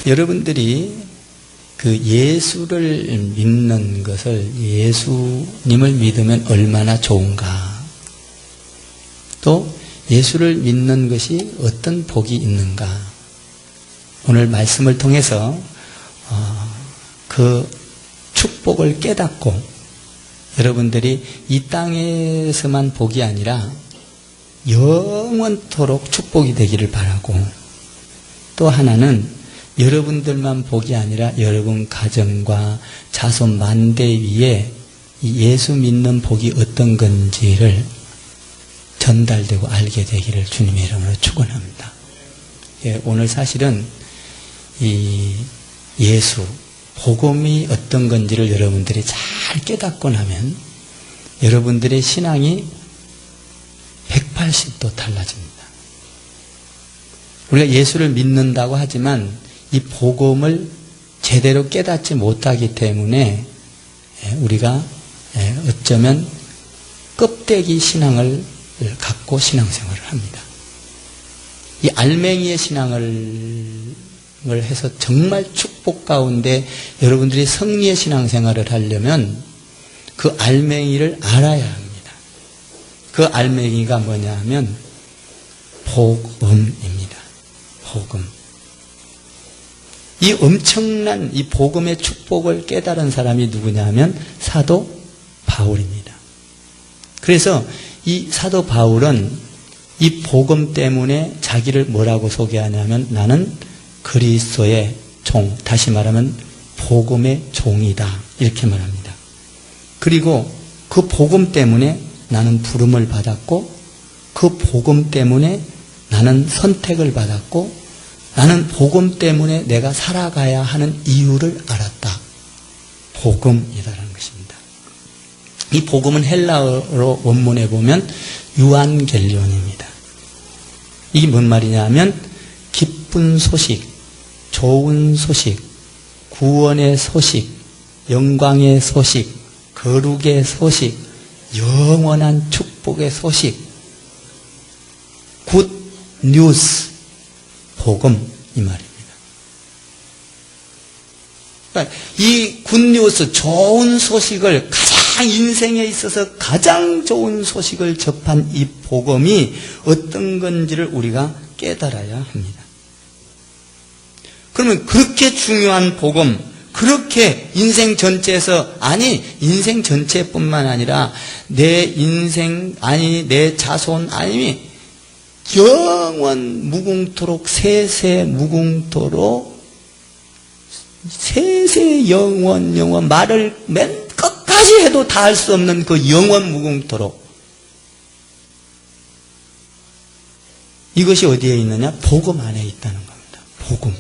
여러분들이 그 예수를 믿는 것을, 예수님을 믿으면 얼마나 좋은가, 또 예수를 믿는 것이 어떤 복이 있는가, 오늘 말씀을 통해서 그 축복을 깨닫고 여러분들이 이 땅에서만 복이 아니라 영원토록 축복이 되기를 바라고, 또 하나는 여러분들만 복이 아니라 여러분 가정과 자손 만대 위에 이 예수 믿는 복이 어떤 건지를 전달되고 알게 되기를 주님의 이름으로 축원합니다. 예, 오늘 사실은 이 예수, 복음이 어떤 건지를 여러분들이 잘 깨닫고 나면 여러분들의 신앙이 180도 달라집니다. 우리가 예수를 믿는다고 하지만 이 복음을 제대로 깨닫지 못하기 때문에 우리가 어쩌면 껍데기 신앙을 갖고 신앙생활을 합니다. 이 알맹이의 신앙을 해서 정말 축복 가운데 여러분들이 승리의 신앙생활을 하려면 그 알맹이를 알아야 합니다. 그 알맹이가 뭐냐 하면 복음입니다. 복음. 이 엄청난 이 복음의 축복을 깨달은 사람이 누구냐 하면 사도 바울입니다. 그래서 이 사도 바울은 이 복음 때문에 자기를 뭐라고 소개하냐면 나는 그리스도의 종, 다시 말하면 복음의 종이다, 이렇게 말합니다. 그리고 그 복음 때문에 나는 부름을 받았고, 그 복음 때문에 나는 선택을 받았고, 나는 복음 때문에 내가 살아가야 하는 이유를 알았다. 복음이라는 것입니다. 이 복음은 헬라어로 원문에 보면 유안겔리온입니다. 이게 뭔 말이냐 하면 기쁜 소식, 좋은 소식, 구원의 소식, 영광의 소식, 거룩의 소식, 영원한 축복의 소식, 굿 뉴스, 복음, 이 말입니다. 그러니까 이 굿뉴스, 좋은 소식을, 가장 인생에 있어서 가장 좋은 소식을 접한 이 복음이 어떤 건지를 우리가 깨달아야 합니다. 그러면 그렇게 중요한 복음, 그렇게 인생 전체에서, 아니 인생 전체뿐만 아니라 내 인생, 아니 내 자손, 아니 영원 무궁토록, 세세 무궁토록, 세세 영원 말을 맨 끝까지 해도 다 할 수 없는 그 영원 무궁토록, 이것이 어디에 있느냐? 복음 안에 있다는 겁니다. 복음.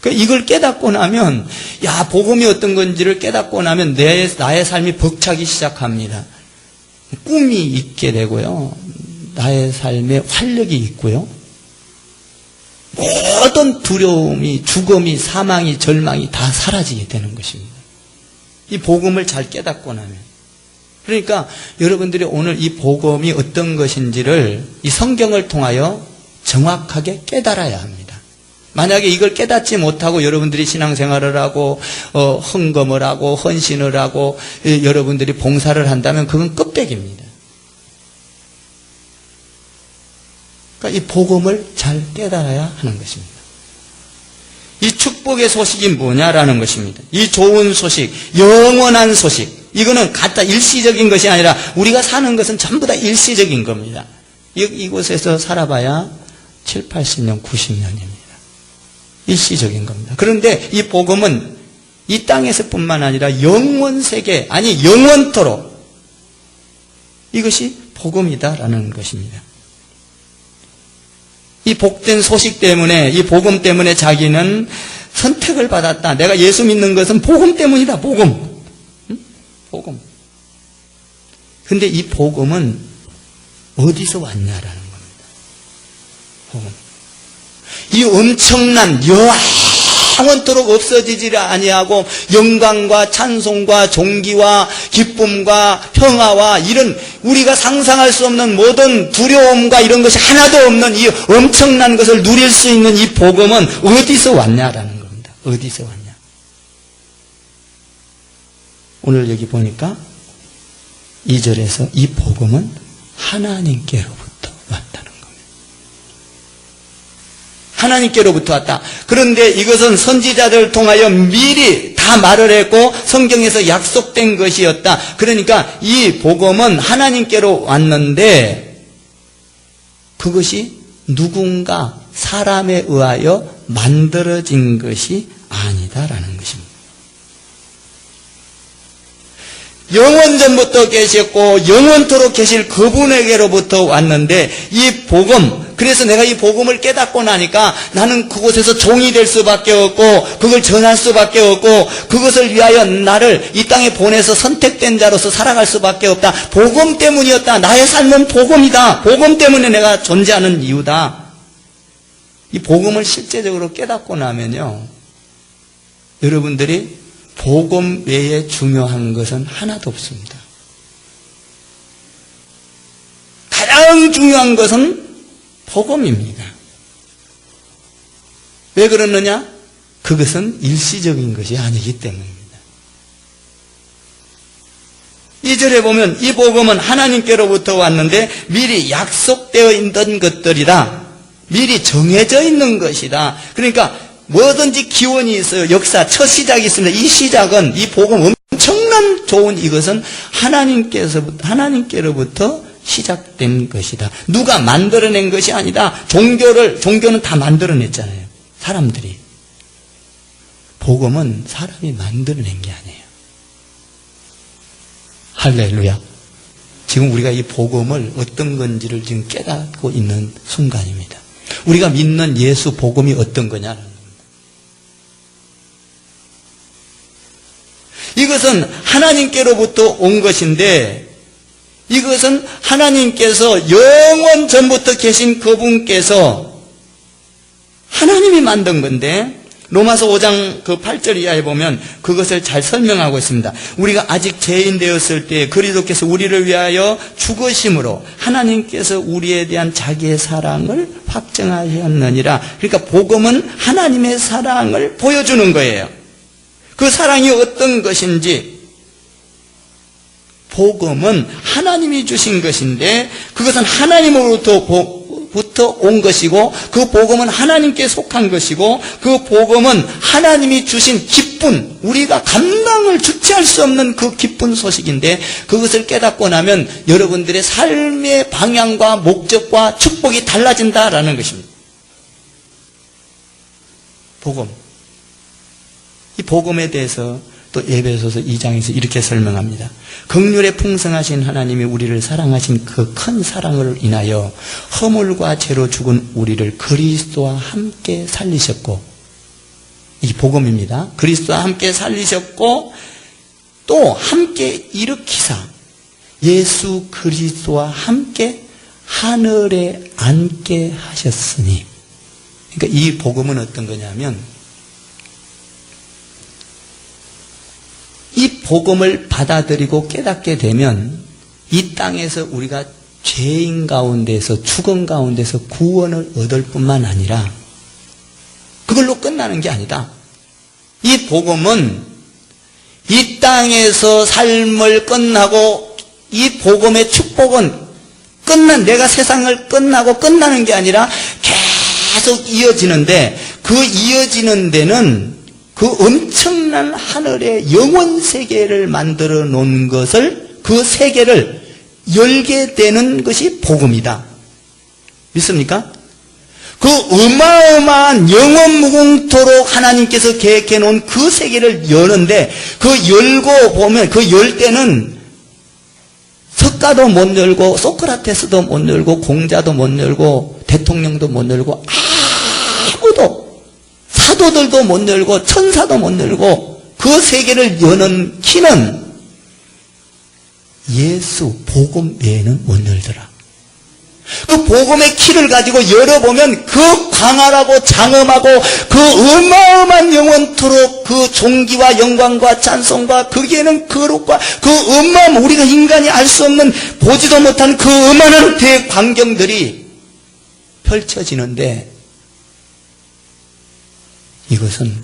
그러니까 이걸 깨닫고 나면, 야, 복음이 어떤 건지를 깨닫고 나면 나의 삶이 벅차기 시작합니다. 꿈이 있게 되고요, 나의 삶에 활력이 있고요, 모든 두려움이, 죽음이, 사망이, 절망이 다 사라지게 되는 것입니다. 이 복음을 잘 깨닫고 나면. 그러니까 여러분들이 오늘 이 복음이 어떤 것인지를 이 성경을 통하여 정확하게 깨달아야 합니다. 만약에 이걸 깨닫지 못하고 여러분들이 신앙생활을 하고 헌금을 하고 헌신을 하고 여러분들이 봉사를 한다면 그건 껍데기입니다. 그러니까 이 복음을 잘 깨달아야 하는 것입니다. 이 축복의 소식이 뭐냐라는 것입니다. 이 좋은 소식, 영원한 소식, 이거는 가짜 일시적인 것이 아니라 우리가 사는 것은 전부 다 일시적인 겁니다. 이곳에서 살아봐야 7, 80년, 90년입니다. 일시적인 겁니다. 그런데 이 복음은 이 땅에서뿐만 아니라 영원세계, 아니 영원토록 이것이 복음이다라는 것입니다. 이 복된 소식 때문에, 이 복음 때문에 자기는 선택을 받았다. 내가 예수 믿는 것은 복음 때문이다. 복음. 복음. 근데 이 복음은 어디서 왔냐라는 겁니다. 복음. 이 엄청난 영원토록 없어지지 아니하고 영광과 찬송과 존귀와 기쁨과 평화와 이런 우리가 상상할 수 없는 모든 두려움과 이런 것이 하나도 없는 이 엄청난 것을 누릴 수 있는 이 복음은 어디서 왔냐라는 겁니다. 어디서 왔냐. 오늘 여기 보니까 2절에서 이 복음은 하나님께로부터 왔다는 겁니다. 하나님께로부터 왔다. 그런데 이것은 선지자들을 통하여 미리 다 말을 했고 성경에서 약속된 것이었다. 그러니까 이 복음은 하나님께로 왔는데 그것이 누군가 사람에 의하여 만들어진 것이 아니다라는 것입니다. 영원전부터 계셨고 영원토록 계실 그분에게로부터 왔는데 이 복음, 그래서 내가 이 복음을 깨닫고 나니까 나는 그곳에서 종이 될 수밖에 없고 그걸 전할 수밖에 없고 그것을 위하여 나를 이 땅에 보내서 선택된 자로서 살아갈 수밖에 없다. 복음 때문이었다. 나의 삶은 복음이다. 복음 때문에 내가 존재하는 이유다. 이 복음을 실제적으로 깨닫고 나면요, 여러분들이 복음 외에 중요한 것은 하나도 없습니다. 가장 중요한 것은 복음입니다. 왜 그러느냐? 그것은 일시적인 것이 아니기 때문입니다. 2절에 보면 이 복음은 하나님께로부터 왔는데 미리 약속되어 있던 것들이다. 미리 정해져 있는 것이다. 그러니까 뭐든지 기원이 있어요. 역사, 첫 시작이 있습니다. 이 시작은, 이 복음 엄청난 좋은 이것은 하나님께로부터 시작된 것이다. 누가 만들어낸 것이 아니다. 종교는 다 만들어냈잖아요. 사람들이. 복음은 사람이 만들어낸 게 아니에요. 할렐루야. 지금 우리가 이 복음을 어떤 건지를 지금 깨닫고 있는 순간입니다. 우리가 믿는 예수 복음이 어떤 거냐는. 이것은 하나님께로부터 온 것인데 이것은 하나님께서 영원 전부터 계신 그분께서 하나님이 만든 건데 로마서 5장 그 8절 이하에 보면 그것을 잘 설명하고 있습니다. 우리가 아직 죄인 되었을 때 그리스도께서 우리를 위하여 죽으심으로 하나님께서 우리에 대한 자기의 사랑을 확증하셨느니라. 그러니까 복음은 하나님의 사랑을 보여주는 거예요. 그 사랑이 어떤 것인지, 복음은 하나님이 주신 것인데 그것은 하나님으로부터 온 것이고 그 복음은 하나님께 속한 것이고 그 복음은 하나님이 주신 기쁜, 우리가 감당을 주체할 수 없는 그 기쁜 소식인데 그것을 깨닫고 나면 여러분들의 삶의 방향과 목적과 축복이 달라진다라는 것입니다. 복음. 이 복음에 대해서 또 에베소서 2장에서 이렇게 설명합니다. 긍휼에 풍성하신 하나님이 우리를 사랑하신 그 큰 사랑을 인하여 허물과 죄로 죽은 우리를 그리스도와 함께 살리셨고, 이 복음입니다. 그리스도와 함께 살리셨고 또 함께 일으키사 예수 그리스도와 함께 하늘에 앉게 하셨으니. 그러니까 이 복음은 어떤 거냐면 이 복음을 받아들이고 깨닫게 되면 이 땅에서 우리가 죄인 가운데서 죽은 가운데서 구원을 얻을 뿐만 아니라 그걸로 끝나는 게 아니다. 이 복음은 이 땅에서 삶을 끝나고 이 복음의 축복은 내가 세상을 끝나고 끝나는 게 아니라 계속 이어지는데 그 이어지는 데는 그 엄청난 하늘의 영원 세계를 만들어 놓은 것을, 그 세계를 열게 되는 것이 복음이다. 믿습니까? 그 어마어마한 영원 무궁토록 하나님께서 계획해 놓은 그 세계를 여는데 그 열고 보면 그 열 때는 석가도 못 열고 소크라테스도 못 열고 공자도 못 열고 대통령도 못 열고 아무도, 사도들도 못 열고 천사도 못 열고 그 세계를 여는 키는 예수 복음 외에는 못 열더라. 그 복음의 키를 가지고 열어보면 그 광활하고 장엄하고 그 어마어마한 영원토록 그 존귀와 영광과 찬송과 거기에는 거룩과 그 어마어마한 우리가 인간이 알 수 없는 보지도 못한 그 어마어마한 대광경들이 펼쳐지는데, 이것은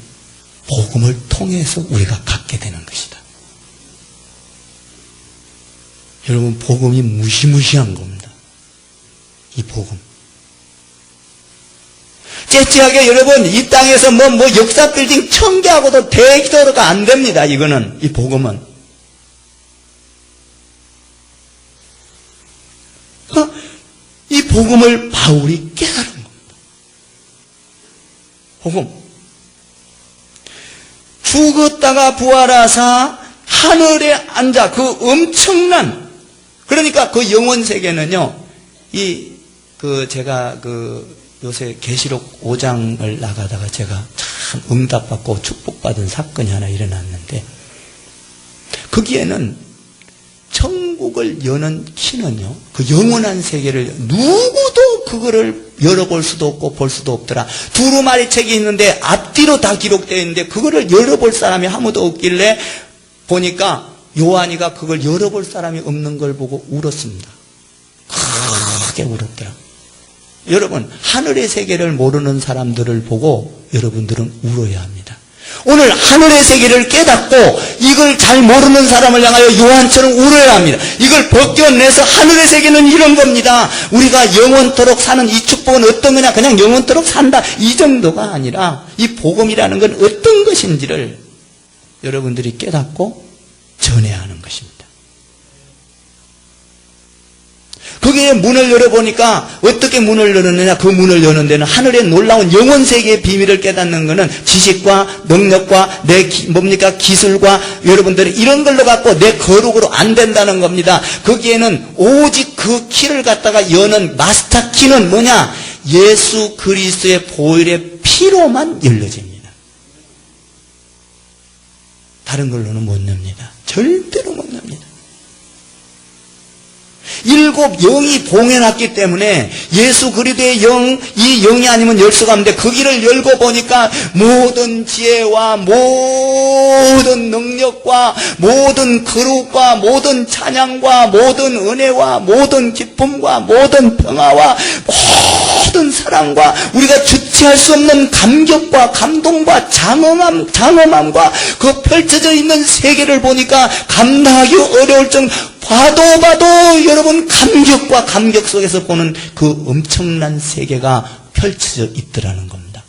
복음을 통해서 우리가 갖게 되는 것이다. 여러분, 복음이 무시무시한 겁니다. 이 복음. 째째하게 여러분, 이 땅에서 뭐 역사 빌딩 1000개하고도 대기도가 안 됩니다. 이거는, 이 복음은. 이 복음을 바울이 깨달은 겁니다. 복음. 죽었다가 부활하사 하늘에 앉아 그 엄청난, 그러니까 그 영원 세계는요, 제가 요새 계시록 5장을 나가다가 제가 참 응답받고 축복받은 사건이 하나 일어났는데, 거기에는 천국을 여는 키는요, 그 영원한 세계를 누구도 그거를 열어볼 수도 없고 볼 수도 없더라. 두루마리 책이 있는데 앞뒤로 다 기록되어 있는데 그거를 열어볼 사람이 아무도 없길래 보니까 요한이가 그걸 열어볼 사람이 없는 걸 보고 울었습니다. 크게 울었더라. 여러분, 하늘의 세계를 모르는 사람들을 보고 여러분들은 울어야 합니다. 오늘 하늘의 세계를 깨닫고 이걸 잘 모르는 사람을 향하여 요한처럼 울어야 합니다. 이걸 벗겨내서 하늘의 세계는 이런 겁니다. 우리가 영원토록 사는 이 축복은 어떤 거냐, 그냥 영원토록 산다, 이 정도가 아니라 이 복음이라는 건 어떤 것인지를 여러분들이 깨닫고 전해야 하는 것입니다. 거기에 문을 열어보니까 어떻게 문을 열었느냐, 그 문을 여는 데는 하늘의 놀라운 영원세계의 비밀을 깨닫는 것은 지식과 능력과 기술과 여러분들이 이런 걸로 갖고 내 거룩으로 안 된다는 겁니다. 거기에는 오직 그 키를 갖다가 여는 마스터 키는 뭐냐, 예수 그리스도의 보혈의 피로만 열려집니다. 다른 걸로는 못 엽니다. 절대로 못 엽니다. 7 영이 봉해놨기 때문에 예수 그리스도의 영, 이 영이 아니면 열 수가 없는데 그 길을 열고 보니까 모든 지혜와 모든 능력과 모든 거룩과 모든 찬양과 모든 은혜와 모든 기쁨과 모든 평화와 모든 사랑과 우리가 주체할 수 없는 감격과 감동과 장엄함과 그 펼쳐져 있는 세계를 보니까 감당하기 어려울 정도, 봐도 여러분 감격과 감격 속에서 보는 그 엄청난 세계가 펼쳐져 있더라는 겁니다.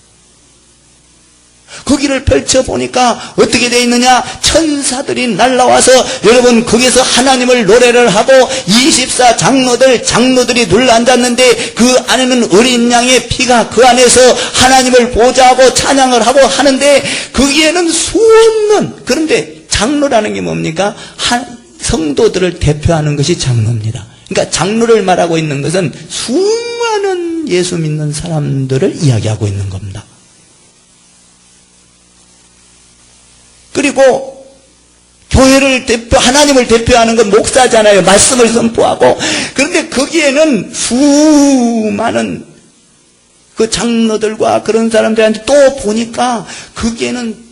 거기를 펼쳐보니까 어떻게 되어 있느냐, 천사들이 날라와서 여러분 거기서 하나님을 노래를 하고 24 장로들이 눌러앉았는데 그 안에는 어린 양의 피가 그 안에서 하나님을 보좌하고 찬양을 하고 하는데 거기에는 수없는, 그런데 장로라는 게 뭡니까? 성도들을 대표하는 것이 장로입니다. 그러니까 장로를 말하고 있는 것은 수많은 예수 믿는 사람들을 이야기하고 있는 겁니다. 그리고 교회를 하나님을 대표하는 건 목사잖아요. 말씀을 선포하고. 그런데 거기에는 수많은 그 장로들과 그런 사람들한테 또 보니까 거기에는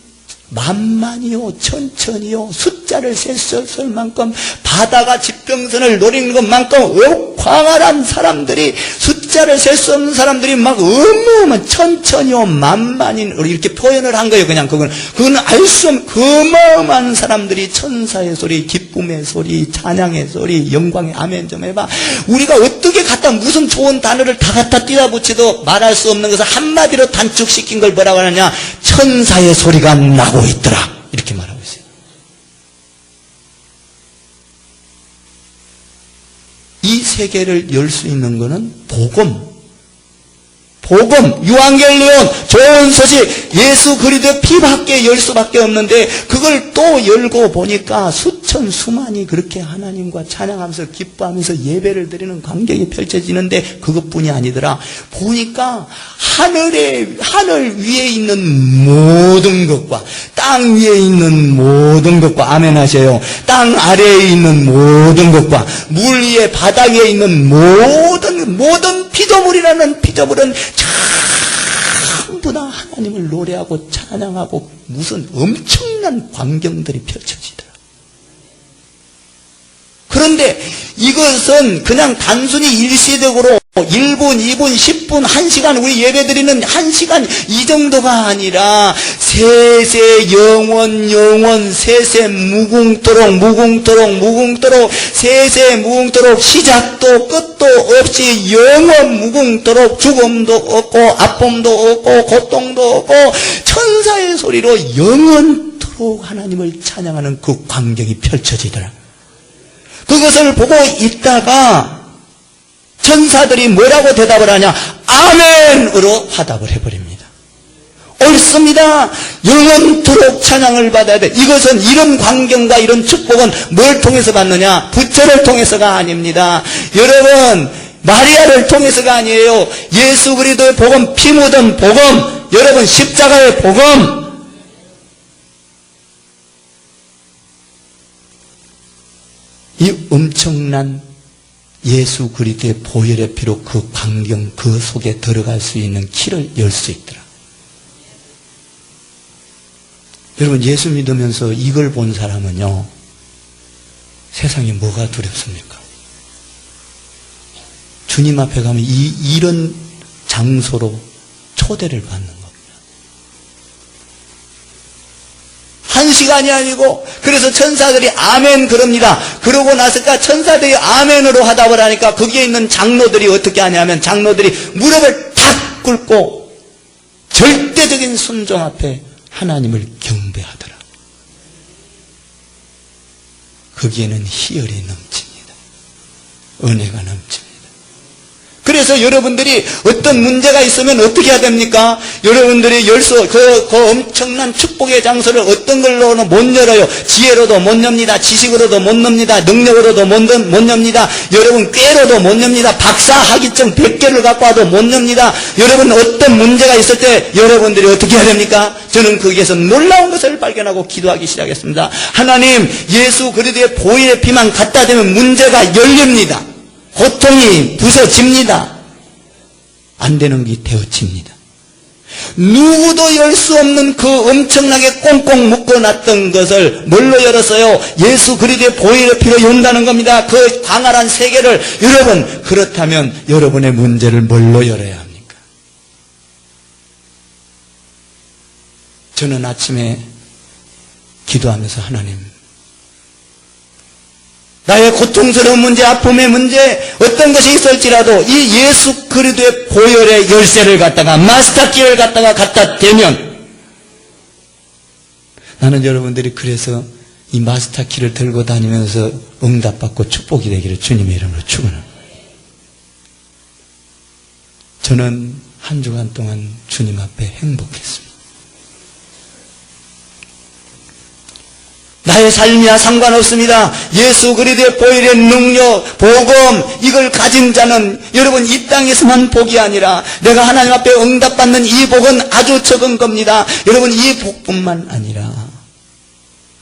만만이요, 천천히요, 숫자를 셀 수 없을 만큼 바다가 지평선을 노리는 것만큼 광활한 사람들이, 숫자를 셀 수 없는 사람들이 막 어마어마한 천천히요, 만만인, 이렇게 표현을 한 거예요. 그냥 그건 알 수 없는 어마어마한 사람들이 천사의 소리, 기쁨의 소리, 찬양의 소리, 영광의 아멘 좀 해봐. 우리가 어떻게 갖다 무슨 좋은 단어를 다 갖다 띄다 붙여도 말할 수 없는 것을 한마디로 단축시킨 걸 뭐라고 하느냐, 천사의 소리가 나고 있더라, 이렇게 말하고 있어요. 이 세계를 열 수 있는 것은 복음, 유앙겔리온, 좋은 소식, 예수 그리스도의 피밖에 열 수밖에 없는데 그걸 또 열고 보니까 수천 수만이 그렇게 하나님과 찬양하면서 기뻐하면서 예배를 드리는 광경이 펼쳐지는데 그것뿐이 아니더라. 보니까 하늘 위에 있는 모든 것과 땅 위에 있는 모든 것과 아멘 하세요. 땅 아래에 있는 모든 것과 물 위에 바닥에 있는 모든 피조물이라는 피조물은 전부 다 하나님을 노래하고 찬양하고 무슨 엄청난 광경들이 펼쳐지더라. 그런데 이것은 그냥 단순히 일시적으로 1분, 2분, 10분, 1시간 우리 예배드리는 1시간 이 정도가 아니라 세세 영원 세세 무궁토록 세세 무궁토록 시작도 끝도 없이 영원 무궁토록 죽음도 없고 아픔도 없고 고통도 없고 천사의 소리로 영원토록 하나님을 찬양하는 그 광경이 펼쳐지더라. 그것을 보고 있다가 천사들이 뭐라고 대답을 하냐? 아멘으로 화답을 해버립니다. 옳습니다. 영원토록 찬양을 받아야 돼. 이것은 이런 광경과 이런 축복은 뭘 통해서 받느냐? 부처를 통해서가 아닙니다. 여러분, 마리아를 통해서가 아니에요. 예수 그리스도의 복음, 피 묻은 복음, 여러분 십자가의 복음, 이 엄청난 예수 그리스도의 보혈의 피로 그 광경, 그 속에 들어갈 수 있는 키를 열 수 있더라. 여러분, 예수 믿으면서 이걸 본 사람은요, 세상에 뭐가 두렵습니까? 주님 앞에 가면 이런 장소로 초대를 받는 겁니다. 1시간이 아니고, 그래서 천사들이 아멘 그럽니다. 그러고 나서까 천사들이 아멘으로 화답을 하니까 거기에 있는 장로들이 어떻게 하냐면 장로들이 무릎을 탁 꿇고 절대적인 순종 앞에 하나님을 경배하더라. 거기에는 희열이 넘칩니다. 은혜가 넘칩니다. 그래서 여러분들이 어떤 문제가 있으면 어떻게 해야 됩니까? 여러분들이 그 엄청난 축복의 장소를 어떤 걸로는 못 열어요. 지혜로도 못 엽니다. 지식으로도 못 엽니다. 능력으로도 못 엽니다. 여러분 꾀로도 못 엽니다. 박사 학위증 100개를 갖고 와도 못 엽니다. 여러분 어떤 문제가 있을 때 여러분들이 어떻게 해야 됩니까? 저는 거기에서 놀라운 것을 발견하고 기도하기 시작했습니다. 하나님, 예수 그리스도의 보혈의 피만 갖다 대면 문제가 열립니다. 고통이 부서집니다. 안 되는 게 되어집니다. 누구도 열 수 없는 그 엄청나게 꽁꽁 묶어놨던 것을 뭘로 열었어요? 예수 그리스도의 보혈의 피로 연다는 겁니다. 그 광활한 세계를. 여러분, 그렇다면 여러분의 문제를 뭘로 열어야 합니까? 저는 아침에 기도하면서 하나님, 나의 고통스러운 문제, 아픔의 문제, 어떤 것이 있을지라도 이 예수 그리스도의 보혈의 열쇠를 갖다가, 마스터키를 갖다 대면, 나는 여러분들이 그래서 이 마스터키를 들고 다니면서 응답받고 축복이 되기를 주님의 이름으로 축원합니다. 저는 한 주간 동안 주님 앞에 행복했습니다. 나의 삶이야 상관없습니다. 예수 그리스도의 보혈의 능력, 복음, 이걸 가진 자는 여러분 이 땅에서만 복이 아니라 내가 하나님 앞에 응답받는 이 복은 아주 적은 겁니다. 여러분 이 복뿐만 아니라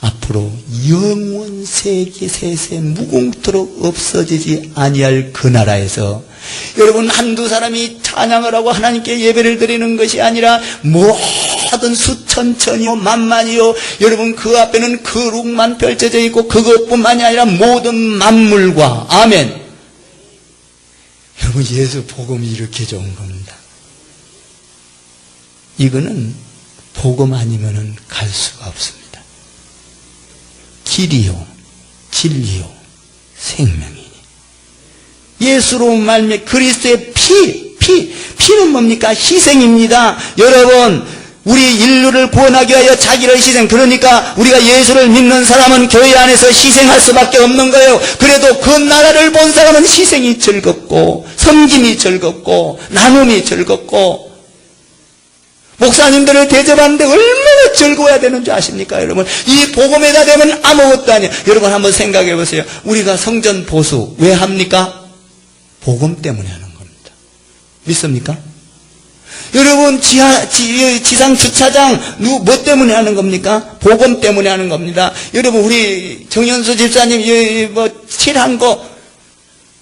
앞으로 영원 세계 세세 무궁토록 없어지지 아니할 그 나라에서 여러분 한두 사람이 찬양을 하고 하나님께 예배를 드리는 것이 아니라 모든 수천천이요 만만이요 여러분 그 앞에는 거룩만 펼쳐져 있고 그것뿐만이 아니라 모든 만물과 아멘. 여러분 예수 복음이 이렇게 좋은 겁니다. 이거는 복음 아니면은 갈 수가 없습니다. 길이요 진리요 생명이니 예수로 말미암아 그리스도의 피는 뭡니까? 희생입니다. 여러분 우리 인류를 구원하기 위하여 자기를 희생. 그러니까 우리가 예수를 믿는 사람은 교회 안에서 희생할 수밖에 없는 거예요. 그래도 그 나라를 본 사람은 희생이 즐겁고 즐겁고 섬김이 즐겁고 나눔이 즐겁고 목사님들을 대접하는데 얼마나 즐거워야 되는 줄 아십니까 여러분? 이 복음에다 대면 아무것도 아니에요. 여러분 한번 생각해 보세요. 우리가 성전 보수 왜 합니까? 복음 때문에 하는 겁니다. 믿습니까? 여러분 지상 주차장 뭐 때문에 하는 겁니까? 복음 때문에 하는 겁니다. 여러분 우리 정현수 집사님 뭐 칠한 거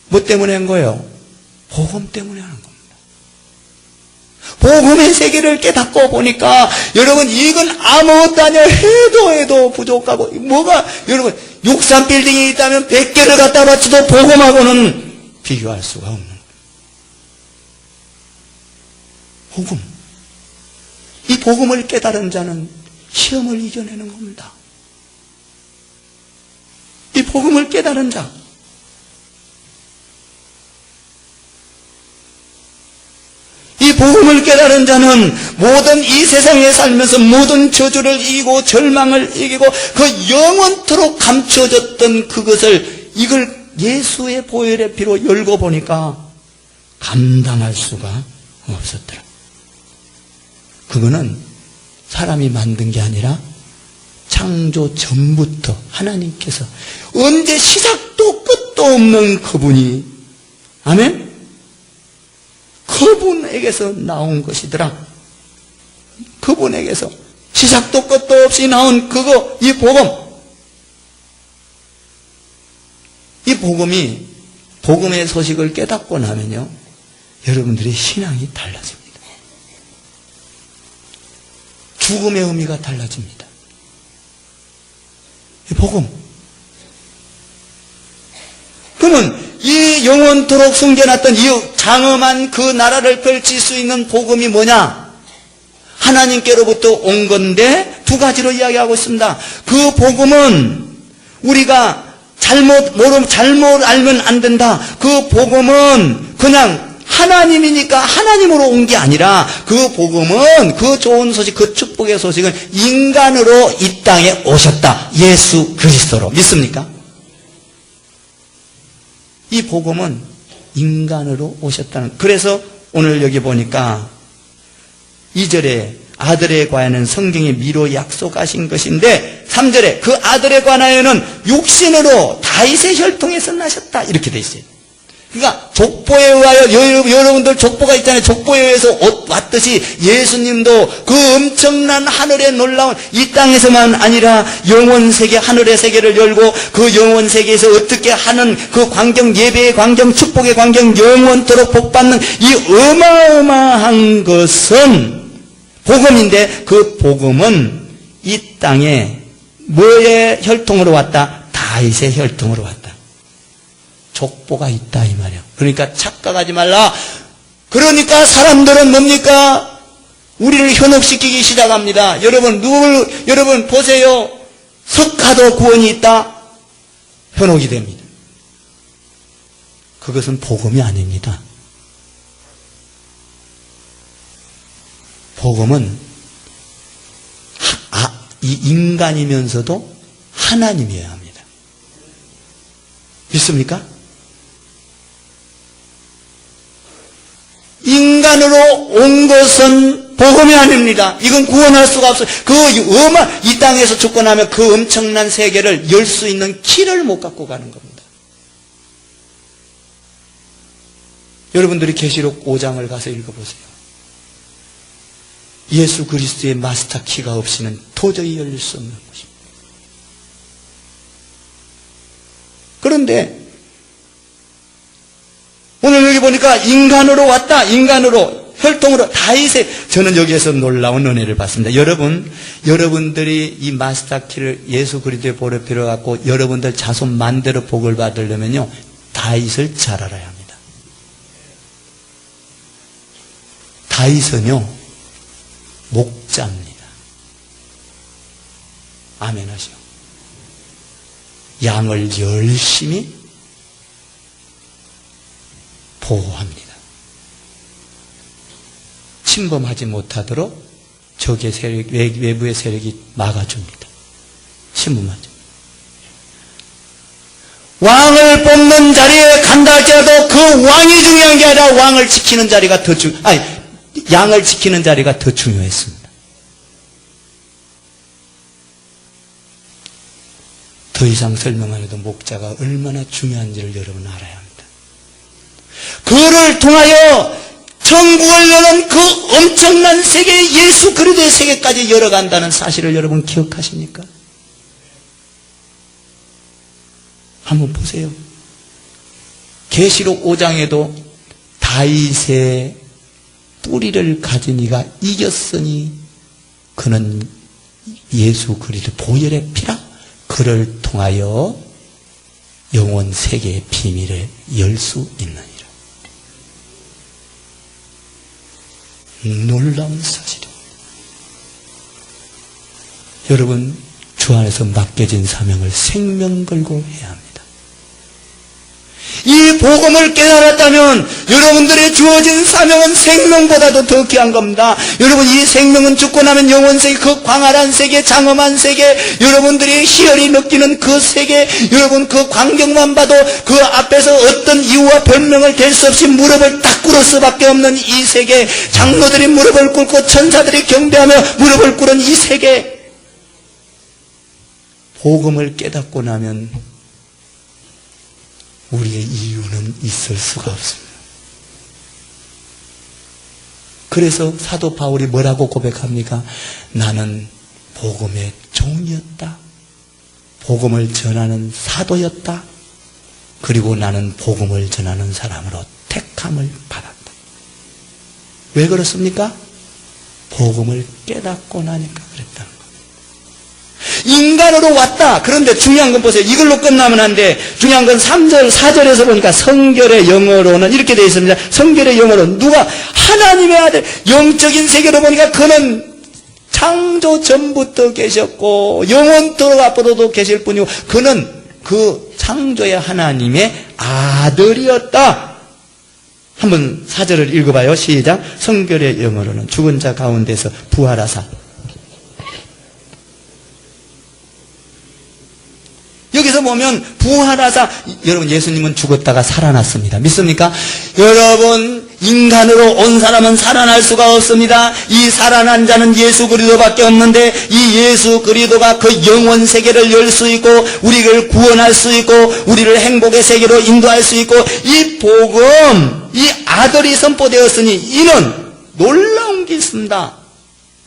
뭐 때문에 한 거예요? 복음 때문에 하는 겁니다. 복음의 세계를 깨닫고 보니까 여러분 이건 아무것도 아니야. 해도 부족하고 뭐가 여러분 63빌딩이 있다면 100개를 갖다 바쳐도 복음하고는 비교할 수가 없는 거예요. 복음. 이 복음을 깨달은 자는 시험을 이겨내는 겁니다. 이 복음을 깨달은 자. 이 복음을 깨달은 자는 모든 이 세상에 살면서 모든 저주를 이기고 절망을 이기고 그 영원토록 감춰졌던 그것을 이걸 예수의 보혈의 피로 열고 보니까 감당할 수가 없었더라. 그거는 사람이 만든 게 아니라 창조 전부터 하나님께서 언제 시작도 끝도 없는 그분이 아멘? 그분에게서 나온 것이더라. 그분에게서 시작도 끝도 없이 나온 그거 이 복음. 이 복음이 복음의 소식을 깨닫고 나면요 여러분들의 신앙이 달라집니다. 죽음의 의미가 달라집니다. 이 복음. 그러면 이 영원토록 숨겨놨던 이 장엄한 그 나라를 펼칠 수 있는 복음이 뭐냐? 하나님께로부터 온 건데 두 가지로 이야기하고 있습니다. 그 복음은 우리가 잘못 알면 안 된다. 그 복음은 그냥 하나님이니까 하나님으로 온 게 아니라 그 복음은 그 좋은 소식, 그 축복의 소식은 인간으로 이 땅에 오셨다. 예수 그리스도로. 믿습니까? 이 복음은 인간으로 오셨다는. 그래서 오늘 여기 보니까 2절에 아들에 관하여는 성경에 미로 약속하신 것인데 3절에 그 아들에 관하여는 육신으로 다윗의 혈통에서 나셨다. 이렇게 돼 있어요. 그러니까 족보에 의하여 여러분들 족보가 있잖아요. 족보에 의해서 왔듯이 예수님도 그 엄청난 하늘의 놀라운 이 땅에서만 아니라 영원 세계 하늘의 세계를 열고 그 영원 세계에서 어떻게 하는 그 광경 예배의 광경 축복의 광경 영원토록 복받는 이 어마어마한 것은 복음인데 그 복음은 이 땅에 뭐의 혈통으로 왔다? 다윗의 혈통으로 왔다. 족보가 있다 이 말이야. 그러니까 착각하지 말라. 그러니까 사람들은 뭡니까? 우리를 현혹시키기 시작합니다. 여러분 보세요. 석가도 구원이 있다. 현혹이 됩니다. 그것은 복음이 아닙니다. 복음은 이 인간이면서도 하나님이어야 합니다. 믿습니까? 인간으로 온 것은 복음이 아닙니다. 이건 구원할 수가 없어요. 이 땅에서 죽고 나면 그 엄청난 세계를 열 수 있는 키를 못 갖고 가는 겁니다. 여러분들이 계시록 5장을 가서 읽어보세요. 예수 그리스도의 마스터 키가 없이는 도저히 열릴 수 없는 것입니다. 그런데 오늘 여기 보니까 인간으로 왔다. 인간으로 혈통으로 다윗의 저는 여기에서 놀라운 은혜를 받습니다. 여러분들이 이 마스터 키를 예수 그리스도의 보혈의 피로 갖고 여러분들 자손 만대로 복을 받으려면요 다윗을 잘 알아야 합니다. 다윗은요 목자입니다. 아멘 하시오. 양을 열심히 보호합니다. 침범하지 못하도록 적의 세력, 외부의 세력이 막아줍니다. 침범하죠. 왕을 뽑는 자리에 간다 할지라도 그 왕이 중요한 게 아니라 왕을 지키는 자리가 더 양을 지키는 자리가 더 중요했습니다. 더 이상 설명 안 해도 목자가 얼마나 중요한지를 여러분 알아야 합니다. 그를 통하여 천국을 여는 그 엄청난 세계, 예수 그리스도의 세계까지 열어간다는 사실을 여러분 기억하십니까? 한번 보세요. 계시록 5장에도 다윗의 뿌리를 가진 이가 이겼으니 그는 예수 그리스도 보혈의 피라, 그를 통하여 영원 세계의 비밀을 열 수 있느니라. 놀라운 사실입니다. 여러분, 주 안에서 맡겨진 사명을 생명 걸고 해야 합니다. 이 복음을 깨달았다면 여러분들의 주어진 사명은 생명보다도 더 귀한 겁니다. 여러분, 이 생명은 죽고 나면 영원 세계, 그 광활한 세계, 장엄한 세계, 여러분들이 희열이 느끼는 그 세계, 여러분 그 광경만 봐도 그 앞에서 어떤 이유와 변명을 댈 수 없이 무릎을 딱 꿇을 수밖에 없는 이 세계, 장로들이 무릎을 꿇고 천사들이 경배하며 무릎을 꿇은 이 세계, 복음을 깨닫고 나면 우리의 이유는 있을 수가 없습니다. 그래서 사도 바울이 뭐라고 고백합니까? 나는 복음의 종이었다. 복음을 전하는 사도였다. 그리고 나는 복음을 전하는 사람으로 택함을 받았다. 왜 그렇습니까? 복음을 깨닫고 나니까 그랬다는 겁니다. 인간으로 왔다. 그런데 중요한 건 보세요. 이걸로 끝나면 안 돼. 중요한 건 3절, 4절에서 보니까 성결의 영어로는 이렇게 되어 있습니다. 성결의 영어로 누가 하나님의 아들, 영적인 세계로 보니까 그는 창조 전부터 계셨고 영원토록 앞으로도 계실 뿐이고 그는 그 창조의 하나님의 아들이었다. 한번 4절을 읽어봐요. 시작. 성결의 영어로는 죽은 자 가운데서 부활하사. 여기서 보면 부활하사, 여러분 예수님은 죽었다가 살아났습니다. 믿습니까? 여러분 인간으로 온 사람은 살아날 수가 없습니다. 이 살아난 자는 예수 그리스도밖에 없는데 이 예수 그리스도가 그 영원 세계를 열 수 있고 우리를 구원할 수 있고 우리를 행복의 세계로 인도할 수 있고 이 복음, 이 아들이 선포되었으니 이는 놀라운 게 있습니다.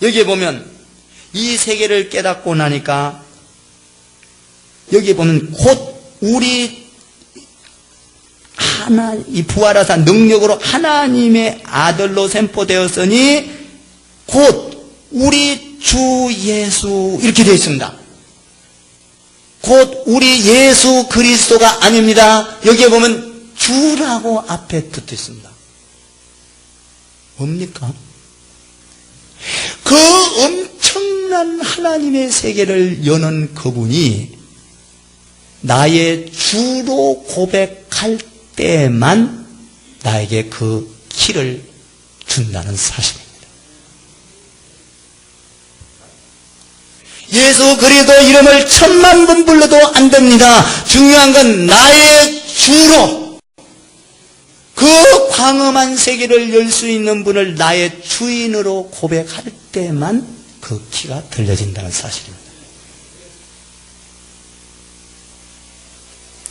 여기에 보면 이 세계를 깨닫고 나니까 여기 보면 곧 우리 이 부활하사 능력으로 하나님의 아들로 선포되었으니 곧 우리 주 예수 이렇게 되어 있습니다. 곧 우리 예수 그리스도가 아닙니다. 여기에 보면 주라고 앞에 붙어 있습니다. 뭡니까? 그 엄청난 하나님의 세계를 여는 그분이 나의 주로 고백할 때만 나에게 그 키를 준다는 사실입니다. 예수 그리스도 이름을 10,000번 불러도 안 됩니다. 중요한 건 나의 주로 그 광엄한 세계를 열 수 있는 분을 나의 주인으로 고백할 때만 그 키가 들려진다는 사실입니다.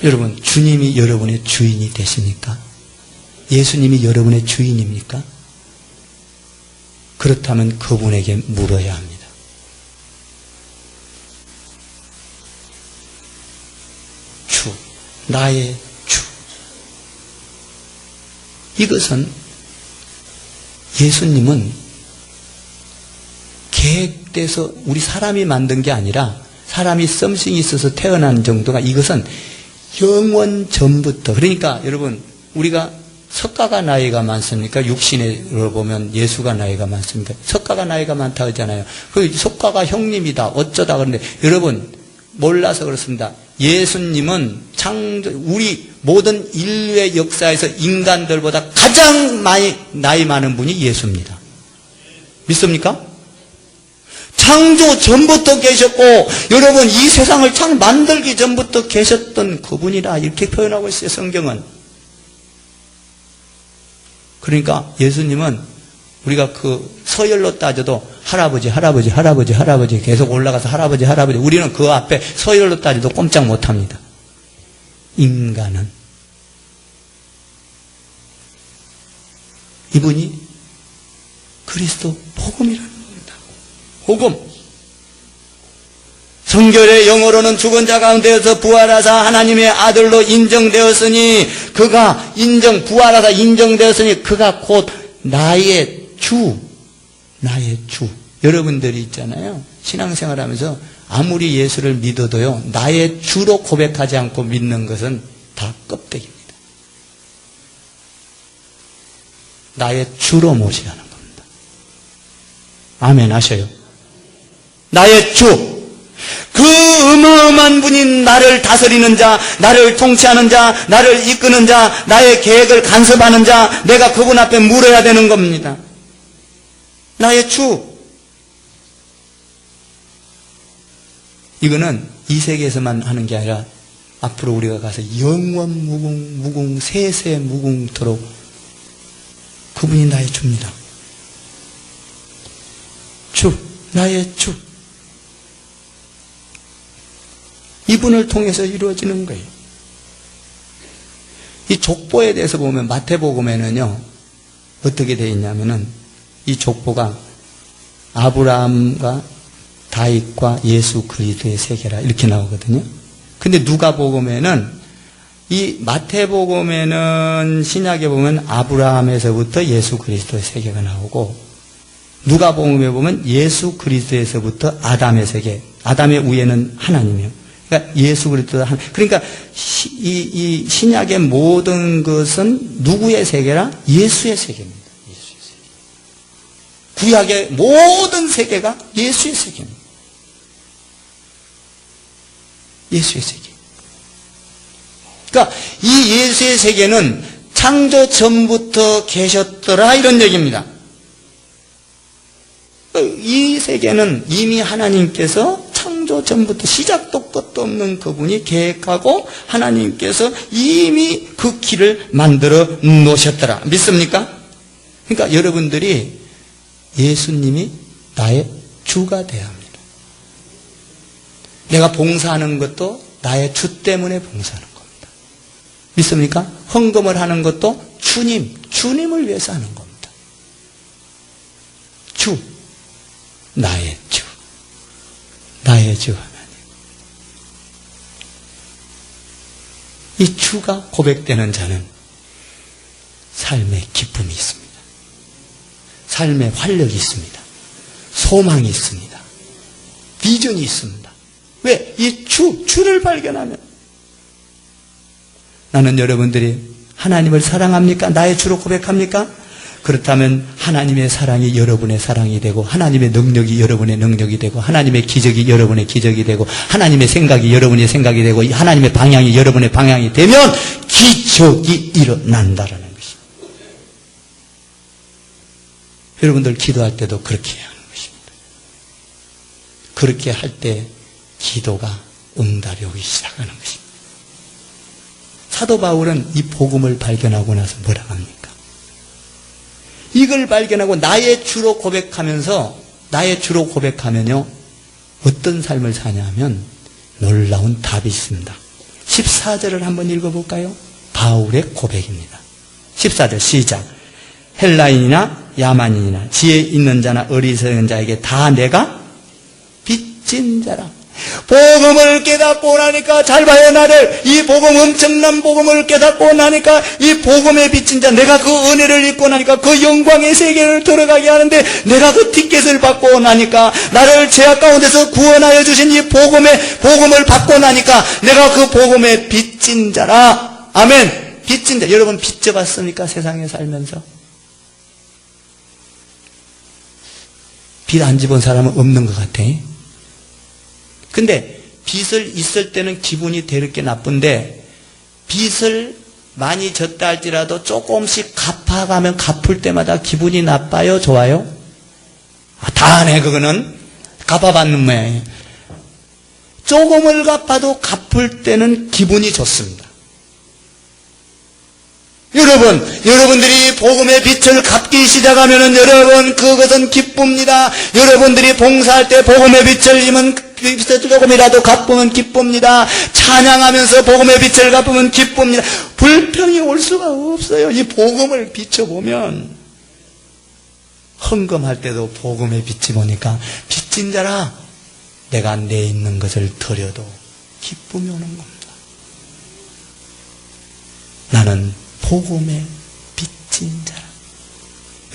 여러분, 주님이 여러분의 주인이 되십니까? 예수님이 여러분의 주인입니까? 그렇다면 그분에게 물어야 합니다. 주, 나의 주. 이것은 예수님은 계획돼서 우리 사람이 만든 게 아니라 사람이 썸씽이 있어서 태어난 정도가 이것은 영원 전부터. 그러니까 여러분 우리가 석가가 나이가 많습니까? 육신으로 보면 예수가 나이가 많습니까? 석가가 나이가 많다 하잖아요. 그 석가가 형님이다 어쩌다 그런데 여러분 몰라서 그렇습니다. 예수님은 우리 모든 인류의 역사에서 인간들보다 가장 많이 나이 많은 분이 예수입니다. 믿습니까? 창조 전부터 계셨고 여러분 이 세상을 참 만들기 전부터 계셨던 그분이라 이렇게 표현하고 있어요. 성경은. 그러니까 예수님은 우리가 그 서열로 따져도 할아버지 계속 올라가서 할아버지 우리는 그 앞에 서열로 따져도 꼼짝 못합니다. 인간은 이분이 그리스도 복음이라는 겁니다. 복음. 성결의 영어로는 죽은 자 가운데에서 부활하사 하나님의 아들로 인정되었으니 그가 부활하사 인정되었으니 그가 곧 나의 주. 여러분들이 있잖아요. 신앙생활 하면서 아무리 예수를 믿어도요, 나의 주로 고백하지 않고 믿는 것은 다 껍데기입니다. 나의 주로 모시라는 겁니다. 아멘 하셔요. 나의 주. 그 어마어마한 분이 나를 다스리는 자, 나를 통치하는 자, 나를 이끄는 자, 나의 계획을 간섭하는 자, 내가 그분 앞에 물어야 되는 겁니다. 나의 주. 이거는 이 세계에서만 하는 게 아니라 앞으로 우리가 가서 영원 무궁 세세 무궁토록 그분이 나의 주입니다. 주, 나의 주. 이분을 통해서 이루어지는 거예요. 이 족보에 대해서 보면 마태복음에는요, 어떻게 되어 있냐면은 이 족보가 아브라함과 다윗과 예수 그리스도의 세계라 이렇게 나오거든요. 근데 누가복음에는 이 마태복음에는 신약에 보면 아브라함에서부터 예수 그리스도의 세계가 나오고 누가복음에 보면 예수 그리스도에서부터 아담의 세계, 아담의 위에는 하나님이요. 그러니까 예수 그리스도 그러니까 이 신약의 모든 것은 누구의 세계라? 예수의 세계입니다. 예수의 세계. 구약의 모든 세계가 예수의 세계입니다. 예수의 세계. 그러니까 이 예수의 세계는 창조 전부터 계셨더라 이런 얘기입니다. 이 세계는 이미 하나님께서 창조 전부터 시작도 끝도 없는 그분이 계획하고 하나님께서 이미 그 길을 만들어 놓으셨더라. 믿습니까? 그러니까 여러분들이 예수님이 나의 주가 되어야 합니다. 내가 봉사하는 것도 나의 주 때문에 봉사하는 겁니다. 믿습니까? 헌금을 하는 것도 주님을 위해서 하는 겁니다. 주, 나의 주. 나의 주 하나님. 이 주가 고백되는 자는 삶의 기쁨이 있습니다. 삶의 활력이 있습니다. 소망이 있습니다. 비전이 있습니다. 왜? 이 주를 발견하면. 나는 여러분들이 하나님을 사랑합니까? 나의 주로 고백합니까? 그렇다면 하나님의 사랑이 여러분의 사랑이 되고 하나님의 능력이 여러분의 능력이 되고 하나님의 기적이 여러분의 기적이 되고 하나님의 생각이 여러분의 생각이 되고 하나님의 방향이 여러분의 방향이 되면 기적이 일어난다라는 것입니다. 여러분들 기도할 때도 그렇게 해야 하는 것입니다. 그렇게 할 때 기도가 응답이 오기 시작하는 것입니다. 사도 바울은 이 복음을 발견하고 나서 뭐라고 합니까? 이걸 발견하고 나의 주로 고백하면요 어떤 삶을 사냐면 놀라운 답이 있습니다. 14절을 한번 읽어볼까요? 바울의 고백입니다. 14절 시작. 헬라인이나 야만인이나 지혜 있는 자나 어리석은 자에게 다 내가 빚진 자라. 복음을 깨닫고 나니까 잘 봐요. 나를 이 복음 엄청난 복음을 깨닫고 나니까 이 복음에 비친 자 내가 그 은혜를 입고 나니까 그 영광의 세계를 들어가게 하는데 내가 그 티켓을 받고 나니까 나를 죄악 가운데서 구원하여 주신 이 복음을 받고 나니까 내가 그 복음에 빚진 자라. 아멘. 빚진 자. 여러분 빚져봤습니까? 세상에 살면서 빚 안 집은 사람은 없는 것 같아. 근데 빚을 있을 때는 기분이 되게 나쁜데 빚을 많이 졌다 할지라도 조금씩 갚아가면 갚을 때마다 기분이 나빠요? 좋아요? 다 안 해 그거는. 갚아받는 모양이에요. 조금을 갚아도 갚을 때는 기분이 좋습니다. 여러분들이 복음의 빛을 갚기 시작하면은 여러분 그것은 기쁩니다. 여러분들이 봉사할 때 복음의 빛을 임은 조금이라도 갚으면 기쁩니다. 찬양하면서 복음의 빛을 갚으면 기쁩니다. 불평이 올 수가 없어요. 이 복음을 비춰보면 헌금할 때도 복음의 빛이 보니까 빚진 자라 내가 내 있는 것을 드려도 기쁨이 오는 겁니다. 나는 복음의 빚진 자라.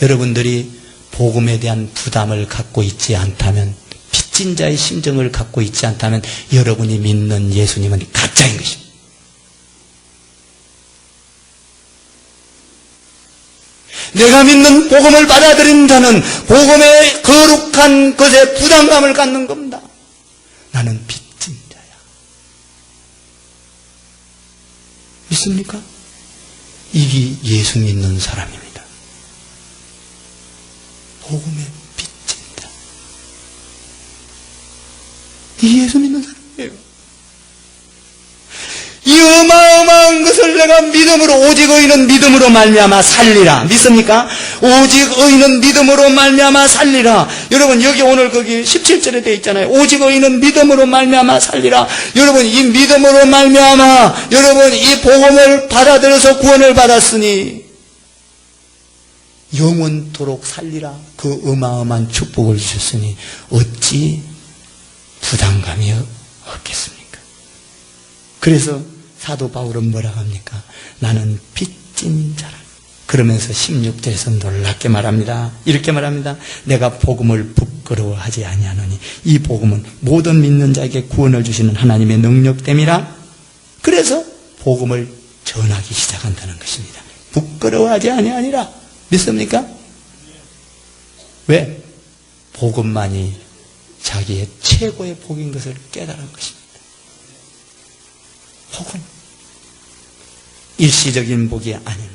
여러분들이 복음에 대한 부담을 갖고 있지 않다면, 빚진 자의 심정을 갖고 있지 않다면 여러분이 믿는 예수님은 가짜인 것입니다. 내가 믿는 복음을 받아들인 자는 복음의 거룩한 것에 부담감을 갖는 겁니다. 나는 빚진 자야. 믿습니까? 이게 예수 믿는 사람입니다. 복음의 빚진 자. 이 예수 믿는 사람이에요. 이 어마어마한 것을 내가 믿음으로, 오직 의인은 믿음으로 말미암아 살리라. 믿습니까? 오직 의인은 믿음으로 말미암아 살리라. 여러분 여기 오늘 거기 17절에 되어 있잖아요. 오직 의인은 믿음으로 말미암아 살리라. 여러분 이 믿음으로 말미암아 여러분 이 복음을 받아들여서 구원을 받았으니 영원토록 살리라. 그 어마어마한 축복을 주셨으니 어찌 부담감이 없겠습니까? 그래서 사도 바울은 뭐라 합니까? 나는 빚진 자라. 그러면서 16절에서 놀랍게 말합니다. 이렇게 말합니다. 내가 복음을 부끄러워하지 아니하노니 이 복음은 모든 믿는 자에게 구원을 주시는 하나님의 능력됨이라. 그래서 복음을 전하기 시작한다는 것입니다. 부끄러워하지 아니하니라. 믿습니까? 왜? 복음만이 자기의 최고의 복인 것을 깨달은 것입니다. 복음. 일시적인 복이 아닙니다.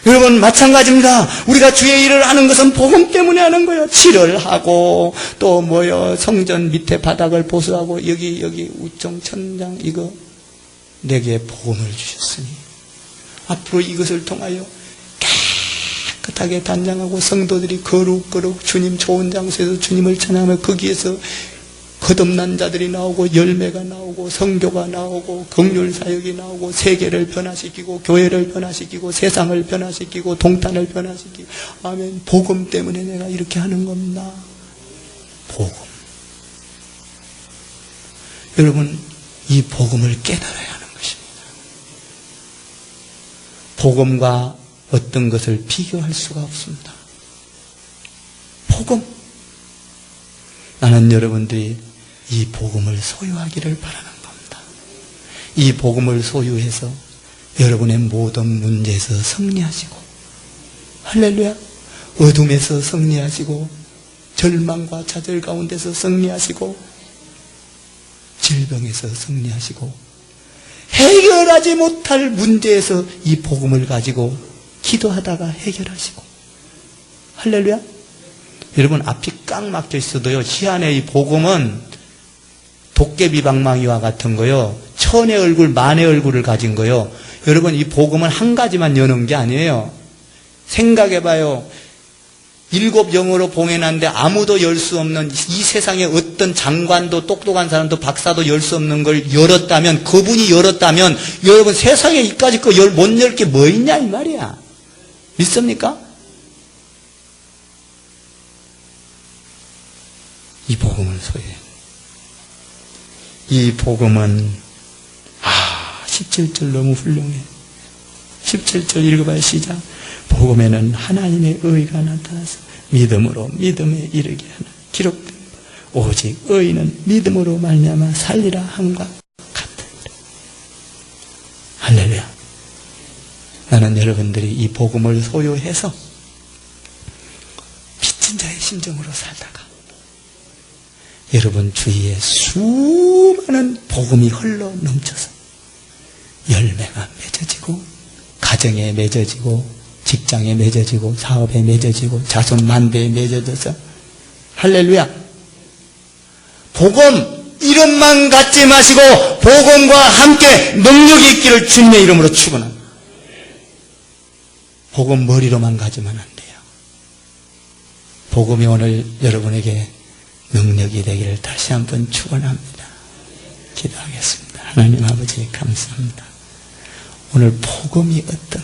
여러분 마찬가지입니다. 우리가 주의 일을 하는 것은 복음 때문에 하는 거예요. 칠을 하고 또 성전 밑에 바닥을 보수하고 여기 우청 천장 이거 내게 복음을 주셨으니 앞으로 이것을 통하여 깨끗하게 단장하고 성도들이 거룩거룩 주님 좋은 장소에서 주님을 찬양하며 거기에서 거듭난 자들이 나오고 열매가 나오고 성교가 나오고 긍휼사역이 나오고 세계를 변화시키고 교회를 변화시키고 세상을 변화시키고 동탄을 변화시키고 아멘. 복음 때문에 내가 이렇게 하는 겁니다. 복음. 여러분 이 복음을 깨달아야 하는 것입니다. 복음과 어떤 것을 비교할 수가 없습니다. 복음. 나는 여러분들이 이 복음을 소유하기를 바라는 겁니다. 이 복음을 소유해서 여러분의 모든 문제에서 승리하시고 할렐루야. 어둠에서 승리하시고 절망과 좌절 가운데서 승리하시고 질병에서 승리하시고 해결하지 못할 문제에서 이 복음을 가지고 기도하다가 해결하시고 할렐루야. 여러분 앞이 꽉 막혀 있어도요, 희한해. 이 복음은 도깨비 방망이와 같은 거요, 천의 얼굴 만의 얼굴을 가진 거요. 여러분 이 복음은 한 가지만 여는 게 아니에요. 생각해봐요. 7 영어로 봉해놨는데 아무도 열 수 없는, 이 세상에 어떤 장관도 똑똑한 사람도 박사도 열 수 없는 걸 열었다면, 그분이 열었다면 여러분 세상에 이까짓 거 못 열 게 뭐 있냐 이 말이야. 믿습니까? 이 복음을 소유해. 이 복음은 17절 너무 훌륭해. 17절 읽어봐요. 시작. 복음에는 하나님의 의가 나타나서 믿음으로 믿음에 이르게 하는 기록된 오직 의인은 믿음으로 말미암아 살리라 함과 같으니라. 할렐루야. 나는 여러분들이 이 복음을 소유해서 빚진 자의 심정으로 살다가 여러분 주위에 수많은 복음이 흘러 넘쳐서 열매가 맺어지고 가정에 맺어지고 직장에 맺어지고 사업에 맺어지고 자손 만대에 맺어져서 할렐루야. 복음 이름만 갖지 마시고 복음과 함께 능력이 있기를 주님의 이름으로 축원합니다. 복음 머리로만 가지면 안 돼요. 복음이 오늘 여러분에게 능력이 되기를 다시 한번 축원합니다. 기도하겠습니다. 하나님 아버지 감사합니다. 오늘 복음이 어떤가?